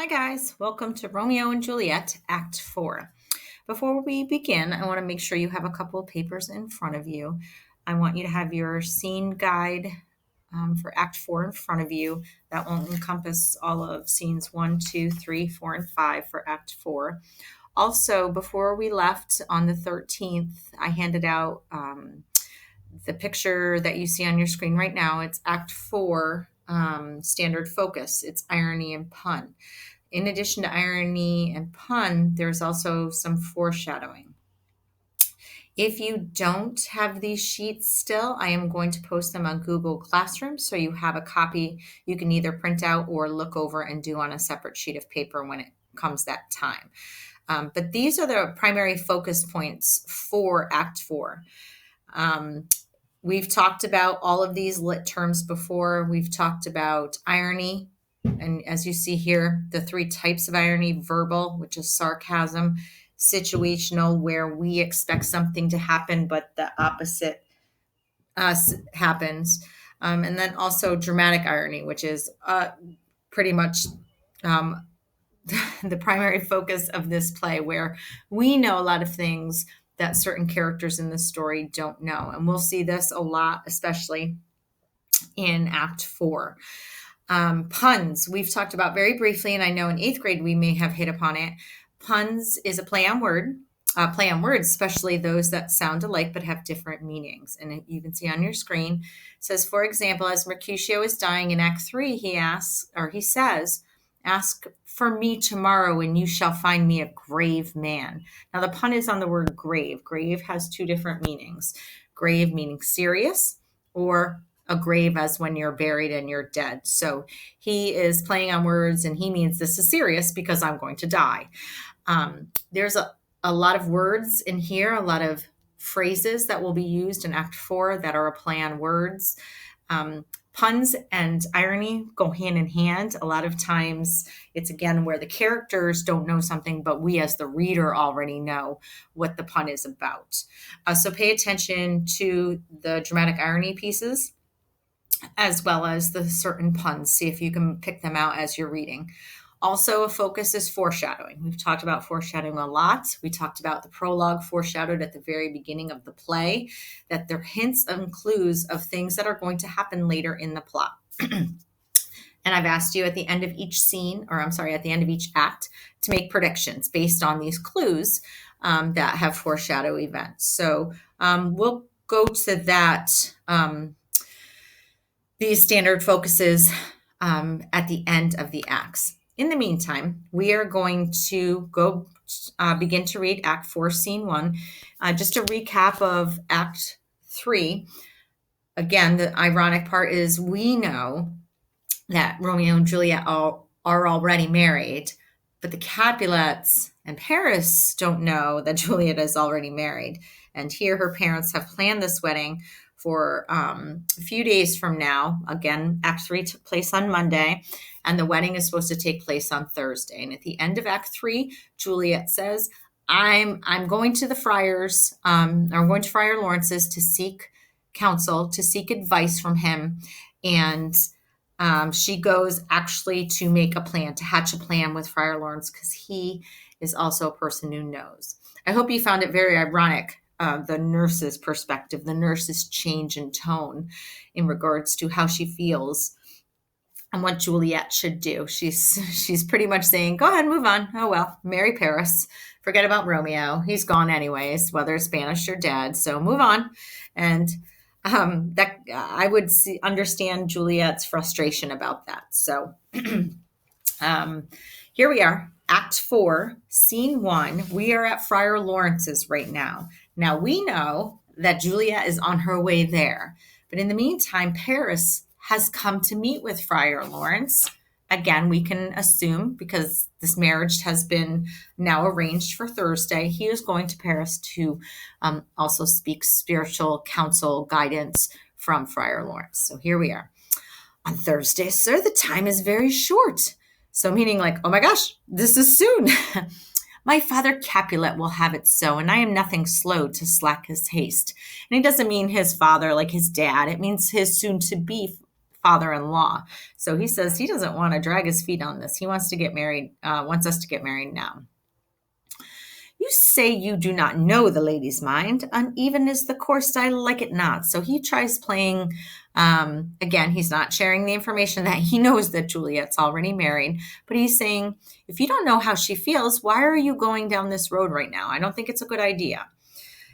Hi guys, welcome to Romeo and Juliet, Act 4. Before we begin, I want to make sure you have a couple of papers in front of you. I want you to have your scene guide for Act 4 in front of you. That will encompass all of scenes 1, 2, 3, 4, and 5 for Act 4. Also, before we left on the 13th, I handed out the picture that you see on your screen right now. It's Act 4 standard focus. It's irony and pun. In addition to irony and pun, there's also some foreshadowing. If you don't have these sheets still, I am going to post them on Google Classroom so you have a copy you can either print out or look over and do on a separate sheet of paper when it comes that time. But these are the primary focus points for Act 4. We've talked about all of these lit terms before. We've talked about irony, and as you see here, the three types of irony: verbal, which is sarcasm; situational, where we expect something to happen but the opposite happens; and then also dramatic irony, which is pretty much um, the primary focus of this play, where we know a lot of things that certain characters in the story don't know. And we'll see this a lot, especially in Act 4. Puns, we've talked about very briefly, and I know in 8th grade we may have hit upon it. Puns is a play on words, especially those that sound alike but have different meanings. And you can see on your screen, it says, for example, as Mercutio is dying in Act 3, he says, "Ask for me tomorrow and you shall find me a grave man." Now the pun is on the word grave. Grave has two different meanings. Grave meaning serious, or a grave as when you're buried and you're dead. So he is playing on words, and he means this is serious because I'm going to die. There's a lot of words in here, a lot of phrases that will be used in Act 4 that are a play on words. Puns and irony go hand in hand. A lot of times it's, again, where the characters don't know something, but we as the reader already know what the pun is about. So pay attention to the dramatic irony pieces as well as the certain puns. See if you can pick them out as you're reading. Also, a focus is foreshadowing. We've talked about foreshadowing a lot. We talked about the prologue foreshadowed at the very beginning of the play, that they're hints and clues of things that are going to happen later in the plot. And I've asked you at the end of each at the end of each act, to make predictions based on these clues that have foreshadow events. So we'll go to that, these standard focuses at the end of the acts. In the meantime, we are going to go begin to read Act 4, Scene 1. Just a recap of Act 3. Again, the ironic part is we know that Romeo and Juliet are already married, but the Capulets and Paris don't know that Juliet is already married. And here her parents have planned this wedding for a few days from now. Again, Act 3 took place on Monday, and the wedding is supposed to take place on Thursday. And at the end of Act 3, Juliet says, I'm going to the friars, I'm going to Friar Lawrence's to seek counsel, to seek advice from him. And she goes actually to make a plan, to hatch a plan with Friar Lawrence, because he is also a person who knows. I hope you found it very ironic, the nurse's perspective, the nurse's change in tone in regards to how she feels and what Juliet should do. She's pretty much saying, go ahead, move on. Oh, well, marry Paris. Forget about Romeo. He's gone anyways, whether Spanish or dead. So move on. And that I would understand Juliet's frustration about that. So here we are, Act 4, Scene 1. We are at Friar Lawrence's right now. Now we know that Juliet is on her way there, but in the meantime, Paris has come to meet with Friar Lawrence. Again, we can assume, because this marriage has been now arranged for Thursday, he is going to Paris to also speak spiritual counsel guidance from Friar Lawrence. So here we are. On Thursday, sir, the time is very short. So meaning like, oh my gosh, this is soon. My father Capulet will have it so, and I am nothing slow to slack his haste. And he doesn't mean his father like his dad. It means his soon-to-be father-in-law. So he says he doesn't want to drag his feet on this. He wants to get married, wants us to get married now. You say you do not know the lady's mind. Uneven is the course, I like it not. So he tries playing, again, he's not sharing the information that he knows that Juliet's already married, but he's saying, if you don't know how she feels, why are you going down this road right now? I don't think it's a good idea.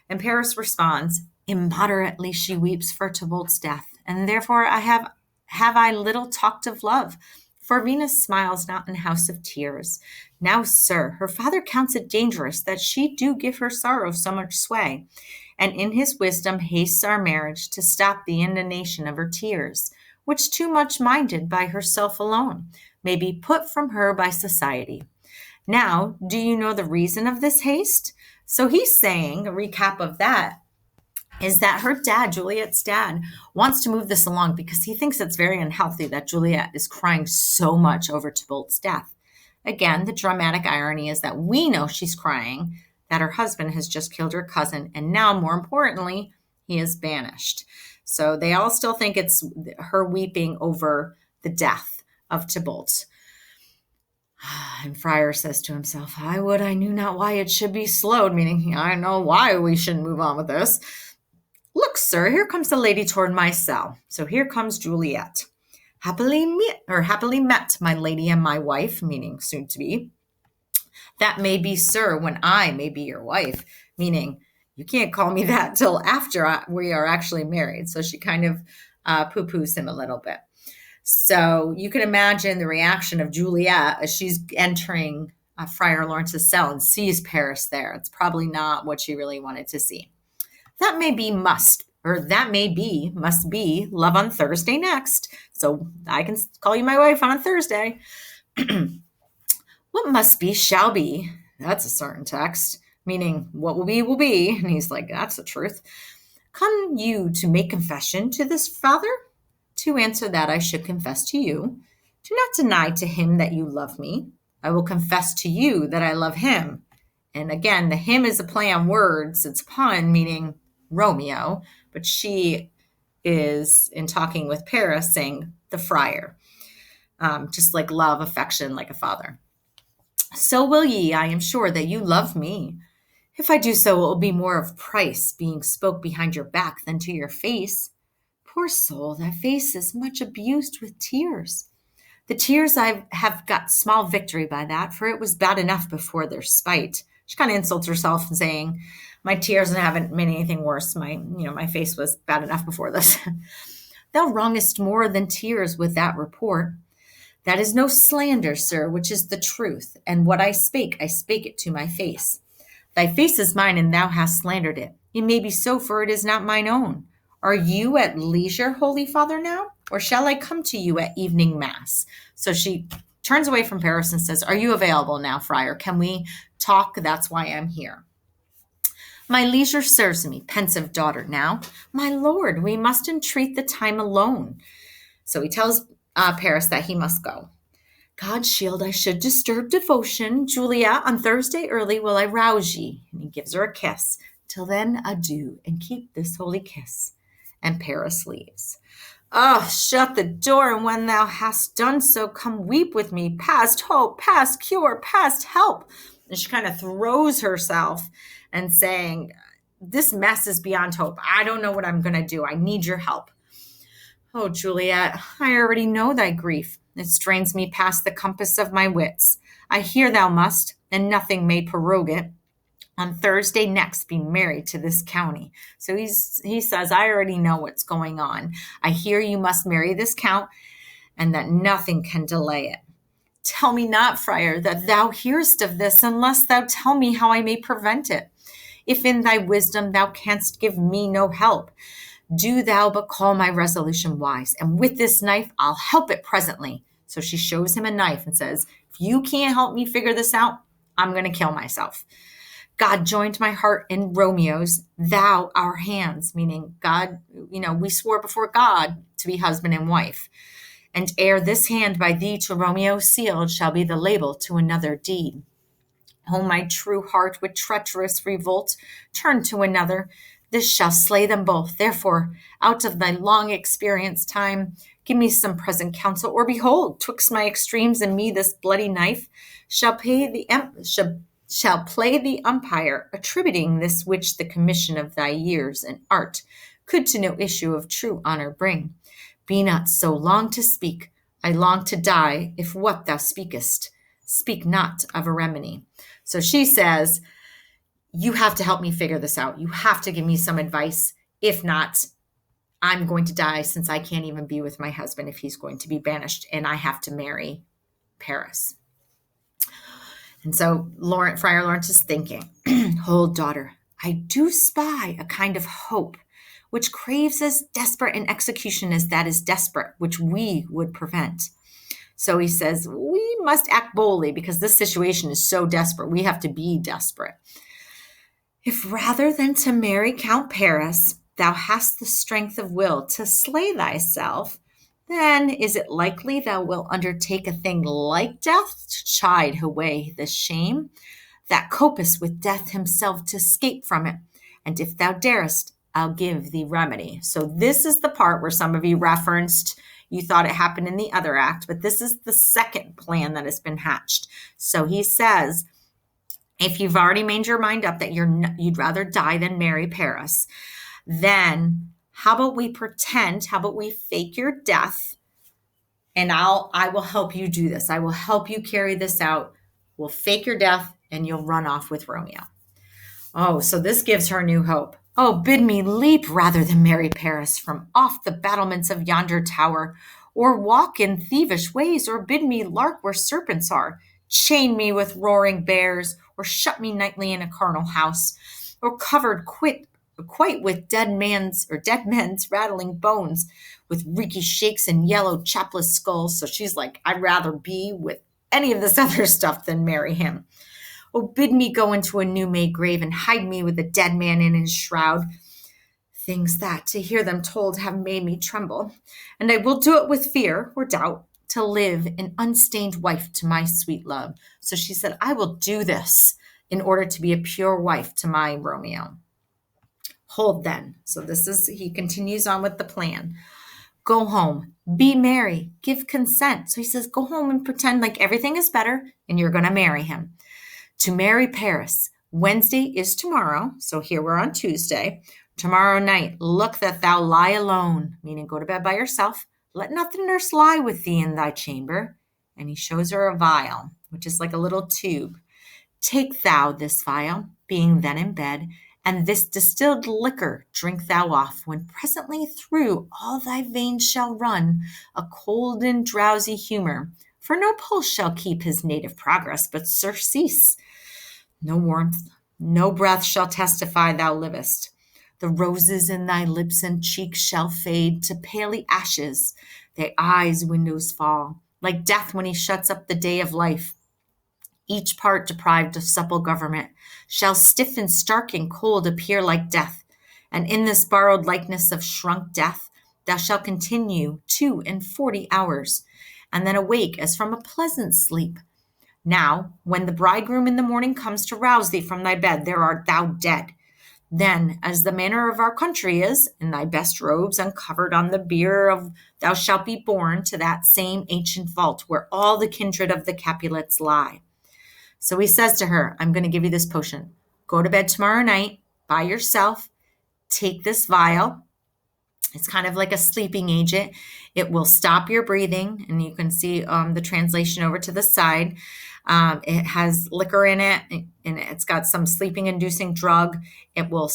And Paris responds, immoderately she weeps for Tybalt's death, and therefore have I little talked of love. For Venus smiles not in house of tears. Now, sir, her father counts it dangerous that she do give her sorrow so much sway, and in his wisdom hastes our marriage to stop the indignation of her tears, which too much minded by herself alone may be put from her by society. Now, do you know the reason of this haste? So he's saying, a recap of that, is that her dad, Juliet's dad, wants to move this along because he thinks it's very unhealthy that Juliet is crying so much over Tybalt's death. Again, the dramatic irony is that we know she's crying, that her husband has just killed her cousin, and now, more importantly, he is banished. So they all still think it's her weeping over the death of Tybalt. And Friar says to himself, I would I knew not why it should be slowed, meaning I know why we shouldn't move on with this. Look, sir, here comes the lady toward my cell. So here comes Juliet. Happily met, my lady and my wife, meaning soon to be. That may be, sir, when I may be your wife, meaning you can't call me that till after we are actually married. So she kind of poo-poos him a little bit. So you can imagine the reaction of Juliet as she's entering Friar Lawrence's cell and sees Paris there. It's probably not what she really wanted to see. That may be must be love on Thursday next. So I can call you my wife on a Thursday. What must be shall be. That's a certain text, meaning what will be will be. And he's like, that's the truth. Come you to make confession to this father? To answer that I should confess to you. Do not deny to him that you love me. I will confess to you that I love him. And again, the him is a play on words. It's a pun, meaning Romeo, but she is, in talking with Paris, saying the friar, just like love, affection, like a father. So will ye, I am sure, that you love me. If I do so, it will be more of price, being spoke behind your back than to your face. Poor soul, that face is much abused with tears. The tears I have got small victory by that, for it was bad enough before their spite. She kind of insults herself and saying, my tears haven't made anything worse. My face was bad enough before this. Thou wrongest more than tears with that report. That is no slander, sir, which is the truth. And what I spake it to my face. Thy face is mine, and thou hast slandered it. It may be so, for it is not mine own. Are you at leisure, Holy Father, now? Or shall I come to you at evening mass? So she turns away from Paris and says, are you available now, friar? Can we talk? That's why I'm here. My leisure serves me, pensive daughter, now. My lord, we must entreat the time alone. So he tells Paris that he must go. God shield, I should disturb devotion. Juliet, on Thursday early will I rouse ye. And he gives her a kiss. Till then, adieu, and keep this holy kiss. And Paris leaves. Oh, shut the door, and when thou hast done so, come weep with me, past hope, past cure, past help. And she kind of throws herself and saying, this mess is beyond hope. I don't know what I'm going to do. I need your help. Oh, Juliet, I already know thy grief. It strains me past the compass of my wits. I hear thou must, and nothing may prorogue it, on Thursday next be married to this county. So he says, I already know what's going on. I hear you must marry this count, and that nothing can delay it. Tell me not, friar, that thou hearest of this, unless thou tell me how I may prevent it. If in thy wisdom thou canst give me no help, do thou but call my resolution wise, and with this knife I'll help it presently. So she shows him a knife and says, if you can't help me figure this out, I'm going to kill myself. God joined my heart in Romeo's, thou our hands, meaning God, we swore before God to be husband and wife. And ere this hand by thee to Romeo sealed shall be the label to another deed. O my true heart with treacherous revolt, turn to another. This shall slay them both. Therefore, out of thy long experience time, Give me some present counsel, or behold, twixt my extremes and me this bloody knife shall play the umpire, attributing this which the commission of thy years and art could to no issue of true honor bring. Be not so long to speak. I long to die if what thou speakest. Speak not of a remedy. So she says, you have to help me figure this out. You have to give me some advice. If not, I'm going to die, since I can't even be with my husband if he's going to be banished and I have to marry Paris. And so Friar Lawrence is thinking, hold, daughter, I do spy a kind of hope which craves as desperate an execution as that is desperate, which we would prevent. So he says, we must act boldly because this situation is so desperate. We have to be desperate. If rather than to marry Count Paris, thou hast the strength of will to slay thyself, then is it likely thou wilt undertake a thing like death to chide away the shame that copest with death himself to escape from it. And if thou darest, I'll give thee remedy. So this is the part where some of you referenced, you thought it happened in the other act, but this is the second plan that has been hatched. So he says, if you've already made your mind up that you'd rather die than marry Paris, then how about we pretend, how about we fake your death, and I will help you do this. I will help you carry this out. We'll fake your death and you'll run off with Romeo. Oh, so this gives her new hope. Oh, bid me leap rather than marry Paris from off the battlements of yonder tower, or walk in thievish ways, or bid me lark where serpents are, chain me with roaring bears, or shut me nightly in a carnal house, or covered quite with dead men's rattling bones, with reeky shakes and yellow chapless skulls. So she's like, I'd rather be with any of this other stuff than marry him. Oh, bid me go into a new-made grave and hide me with a dead man in his shroud. Things that, to hear them told, have made me tremble. And I will do it with fear or doubt, to live an unstained wife to my sweet love. So she said, I will do this in order to be a pure wife to my Romeo. Hold then. So he continues on with the plan. Go home, be merry, give consent. So he says, go home and pretend like everything is better and you're going to marry him. To marry Paris, Wednesday is tomorrow. So here we're on Tuesday. Tomorrow night, look that thou lie alone, meaning go to bed by yourself. Let not the nurse lie with thee in thy chamber. And he shows her a vial, which is like a little tube. Take thou this vial, being then in bed, and this distilled liquor drink thou off, when presently through all thy veins shall run a cold and drowsy humor. For no pulse shall keep his native progress, but surcease. No warmth, no breath shall testify thou livest. The roses in thy lips and cheeks shall fade to paly ashes. Thy eyes' windows fall, like death when he shuts up the day of life. Each part deprived of supple government shall stiff and stark and cold appear like death. And in this borrowed likeness of shrunk death, thou shalt continue 42 hours, and then awake as from a pleasant sleep. Now, when the bridegroom in the morning comes to rouse thee from thy bed, there art thou dead. Then, as the manner of our country is, in thy best robes uncovered on the bier of thou shalt be borne to that same ancient vault where all the kindred of the Capulets lie. So he says to her, I'm going to give you this potion. Go to bed tomorrow night by yourself. Take this vial. It's kind of like a sleeping agent. It will stop your breathing, and you can see the translation over to the side. It has liquor in it, and it's got some sleeping-inducing drug. It will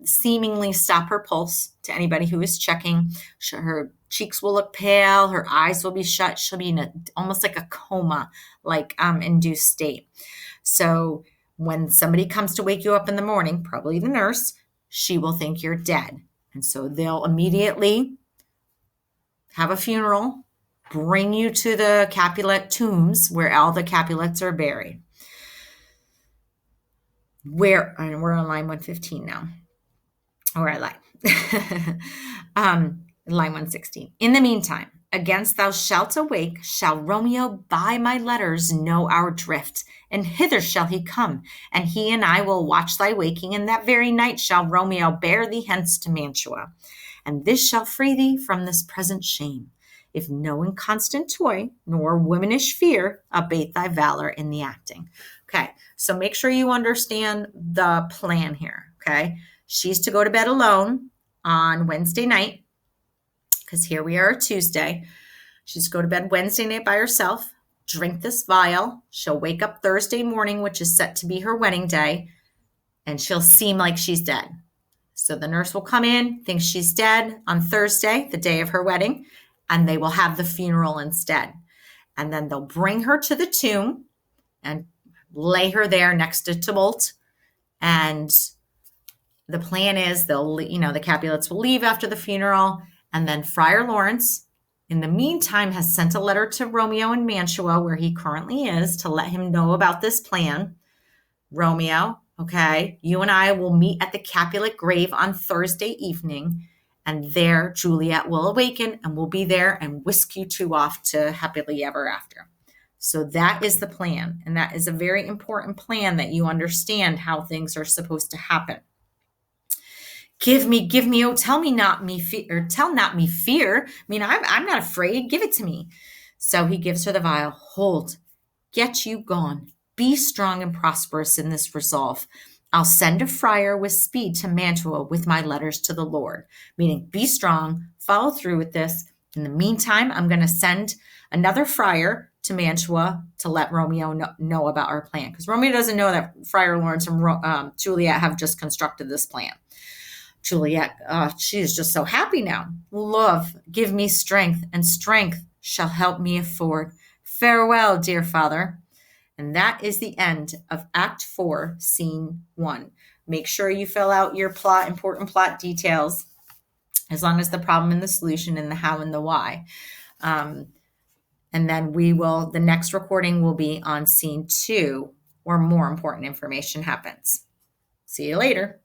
seemingly stop her pulse to anybody who is checking. Her cheeks will look pale. Her eyes will be shut. She'll be in almost like a coma, like induced state. So when somebody comes to wake you up in the morning, probably the nurse, she will think you're dead. And so they'll immediately have a funeral, bring you to the Capulet tombs where all the Capulets are buried. And we're on line 115 now. Or I lied. Line 116. In the meantime, against thou shalt awake, shall Romeo by my letters know our drift, and hither shall he come, and he and I will watch thy waking, and that very night shall Romeo bear thee hence to Mantua. And this shall free thee from this present shame. if no inconstant toy nor womanish fear abate thy valor in the acting. Okay, so make sure you understand the plan here. Okay, she's to go to bed alone on Wednesday night, because here we are Tuesday. She's to go to bed Wednesday night by herself, drink this vial. She'll wake up Thursday morning, which is set to be her wedding day, and she'll seem like she's dead. So the nurse will come in, think she's dead on Thursday, the day of her wedding, and they will have the funeral instead. And then they'll bring her to the tomb and lay her there next to Tybalt. And the plan is the Capulets will leave after the funeral, and then Friar Lawrence, in the meantime, has sent a letter to Romeo in Mantua, where he currently is, to let him know about this plan. Romeo, okay, you and I will meet at the Capulet grave on Thursday evening, and there Juliet will awaken and we'll be there and whisk you two off to happily ever after. So that is the plan, and that is a very important plan, that you understand how things are supposed to happen. Give me, oh, tell not me fear. I mean, I'm not afraid. Give it to me. So he gives her the vial. Hold, get you gone. Be strong and prosperous in this resolve. I'll send a friar with speed to Mantua with my letters to the Lord, meaning be strong, follow through with this. In the meantime, I'm going to send another friar to Mantua to let Romeo know about our plan, because Romeo doesn't know that Friar Lawrence and Juliet have just constructed this plan. Juliet, she is just so happy now. Love, give me strength, and strength shall help me afford. Farewell, dear father. And that is the end of Act 4, Scene 1. Make sure you fill out your important plot details, as long as the problem and the solution and the how and the why. And then the next recording will be on Scene 2, where more important information happens. See you later.